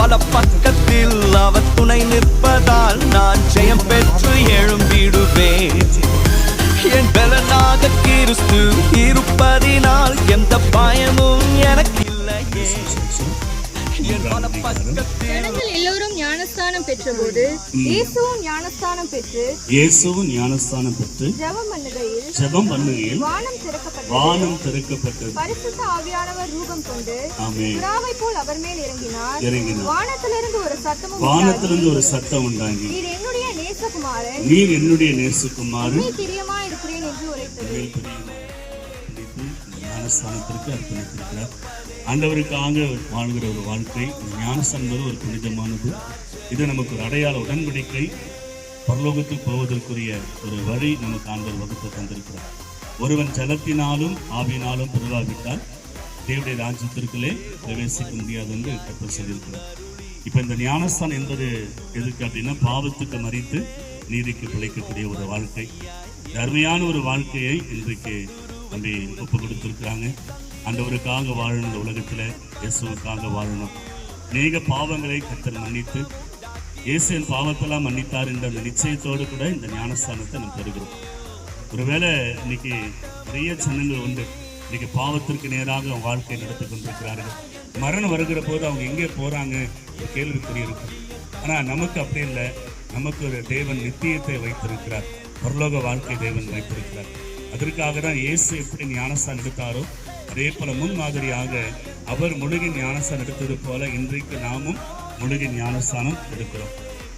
பல பக்கத்தில் அவர் துணை நிற்பதால் நான் ஜெயம் பெற்று எழும்பிடுவேன். என் பலனாக கிறிஸ்து இருப்பதினால் எந்த பயமும் எனக்கு இல்லையே. ஜனங்கள் எல்லோரும் ஞானஸ்தானம் பெற்றபோது இயேசுவும் ஞானஸ்தானம் பெற்று ஜெபம் பண்ணுகையில் வானம் திறக்கப்பட்டது. பரிசுத்த ஆவியானவர் ரூபம் கொண்டு புறாவை போல் அவர் மேல் இறங்கினார். வானத்திலிருந்து ஒரு சத்தம் உண்டாகி, நீர் என்னுடைய நேசகுமாரன், நீ பிரியமா இருக்கிறேன் என்று உரைத்தது. ஞானஸ்தானத்திற்கு அர்ப்பணித்திருக்கிறார். ஆண்டவருக்காக வாழ்கிற ஒரு வாழ்க்கை. ஞானஸ்தானம் என்பது ஒரு புனிதமானது. இது நமக்கு ஒரு அடையாள உடன்படிக்கை. பரலோகத்துக்கு போவதற்குரிய ஒரு வழி நமக்கு ஆண்டவர் வகுத்து தந்திருக்கிறார். ஒருவன் ஜலத்தினாலும் ஆவியினாலும் பிறவாவிட்டால் தேவனுடைய ராஜ்யத்திற்குள்ளே பிரவேசிக்க முடியாது என்று கர்த்தர் சொல்லியிருக்கிறார். இப்போ இந்த ஞானஸ்தானம் என்பது எதுக்கு அப்படின்னா, பாவத்துக்கு மறித்து நீதிக்கு பிழைக்கக்கூடிய ஒரு வாழ்க்கை. அருமையான ஒரு வாழ்க்கையை இன்றைக்கு அப்படி ஒப்பு கொடுத்துருக்குறாங்க. ஆண்டவருக்காக வாழணும், இந்த உலகத்தில் இயேசுவுக்காக வாழணும். அநேக பாவங்களை கர்த்தர் மன்னித்து இயேசுவின் பாவத்தெல்லாம் மன்னித்தார் என்ற அந்த நிச்சயத்தோடு கூட இந்த ஞானஸ்தானத்தை நம்ம பெறுகிறோம். ஒருவேளை இன்னைக்கு நிறைய ஜனங்கள் உண்டு, இன்னைக்கு பாவத்திற்கு நேராக வாழ்க்கை நடத்தி கொண்டிருக்கிறார்கள். மரணம் வருகிற போது அவங்க எங்கே போகிறாங்க ஒரு கேள்விக்குறி இருக்கும். ஆனால் நமக்கு அப்படி இல்லை. நமக்கு ஒரு தேவன் நித்தியத்தை வைத்திருக்கிறார், பரலோக வாழ்க்கை தேவன் வைத்திருக்கிறார். அதற்காக தான் இயேசு எப்படி ஞானஸ்தானம் எடுத்தாரோ அதே போல முன் மாதிரியாக அவர் முழுகி ஞானஸ்தானம் எடுத்தது போல இன்றைக்கு நாமும் முழுகி ஞானஸ்தானம் எடுக்கிறோம்.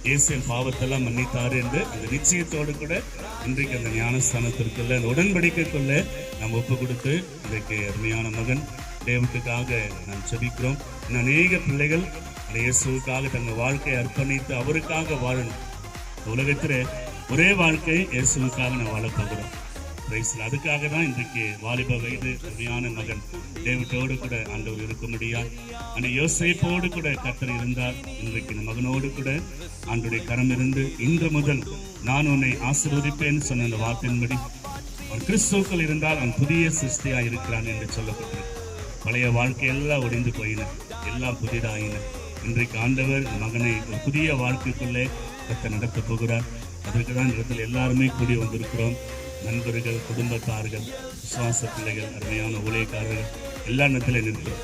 இயேசுவின் பாவத்தெல்லாம் மன்னித்தாரு என்று அந்த நிச்சயத்தோடு கூட இன்றைக்கு அந்த ஞானஸ்தானத்திற்குள்ள அந்த உடன்படிக்கைக்குள்ள நாம் ஒப்பு கொடுத்து இன்றைக்கு அருமையான மகன் தேவனுக்காக நாம் செபிக்கிறோம். இன்னும் அநேக பிள்ளைகள் இயேசுவுக்காக தங்கள் வாழ்க்கையை அர்ப்பணித்து அவருக்காக வாழணும். உலகத்தில் ஒரே வாழ்க்கை இயேசுவுக்காக நான் வாழப்போகிறோம். அதுக்காக தான் இன்றைக்கு வாலிப வயது அருமையான மகன் டேவிட்டோடு கூட ஆண்டவர் இருக்க முடியாது. ஆனால் யோசேப்போடு கூட கர்த்தர் இருந்தார். இன்றைக்கு இந்த மகனோடு கூட ஆண்டவருடைய கரம் இருந்து இன்று முதல் நான் உன்னை ஆசீர்வதிப்பேன்னு சொன்ன அந்த வார்த்தையின்படி அவன் கிறிஸ்துவுக்குள் இருந்தால் அவன் புதிய சிருஷ்டியாக இருக்கிறான் என்று சொல்லப்பட்டது. பழைய வாழ்க்கையெல்லாம் ஒடிந்து போயின, எல்லாம் புதிதாயின. இன்றைக்கு ஆண்டவர் மகனை ஒரு புதிய வாழ்க்கைக்குள்ளே கர்த்தர் நடத்த போகிறார். அதற்கு தான் இடத்தில் எல்லாருமே கூடி வந்திருக்கிறோம். நண்பர்கள், குடும்பத்தார்கள், விசுவாச பிள்ளைகள், அருமையான ஊழியக்காரர்கள் எல்லா இடத்திலும் நிற்கிறோம்.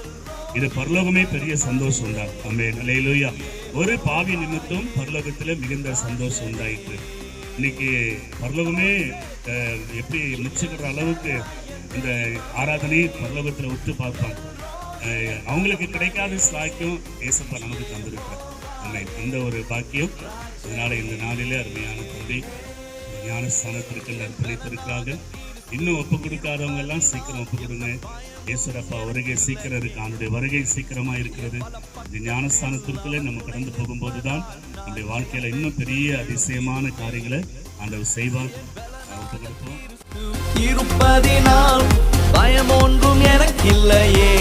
இது பரலோகமே பெரிய சந்தோஷம் உண்டா. ஆமென், அல்லேலூயா. ஒரு பாவி நிமித்தம் பரலோகத்தில் மிகுந்த சந்தோஷம் உண்டாயிற்று. இன்னைக்கு பரலோகமே எப்படி மிச்சுக்கிற அளவுக்கு இந்த ஆராதனை பரலோகத்தில் விட்டு பார்ப்பாங்க. அவங்களுக்கு கிடைக்காத சாக்கியம் ஏசப்பா நமக்கு தந்திருக்கிறார். ஆமென், இந்த ஒரு பாக்கியம். அதனால இந்த நாளிலே அருமையான தம்பி ஞானஸ்தானத்திற்கு அர்ப்பணித்திருக்கிறாங்க. இன்னும் ஒப்பு கொடுக்காதவங்க எல்லாம் சீக்கிரம் ஒப்பு கொடுங்க. ஏசுரப்பா வருகை சீக்கிரம் இருக்கு, அவனுடைய வருகை சீக்கிரமா இருக்கிறது. இந்த ஞானஸ்தானத்திற்குள்ளே நம்ம கடந்து போகும்போது தான் நம்முடைய வாழ்க்கையில இன்னும் பெரிய அதிசயமான காரியங்களை ஆண்டவர் செய்வார். ஒப்பு கொடுப்போம். இருப்பதினால் பயம் ஒன்றும் எனக்கில்லையே.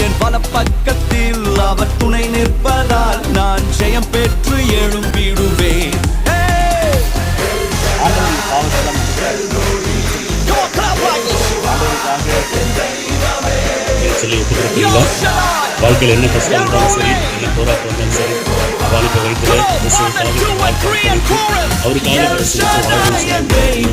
என் பல பக்கத்தில் அவர் துணை நிற்பதால் நான் ஜெயம் பெற்று எழும்பிடுவேன். வாழ்க்கையில் என்ன கஷ்டம் இருந்தாலும் சரி, என்ன போராட்டம் இருந்தாலும் சரி, வாழ்க்கை வயிற்றுல அவருக்காக சாட்சியா இருக்கும்.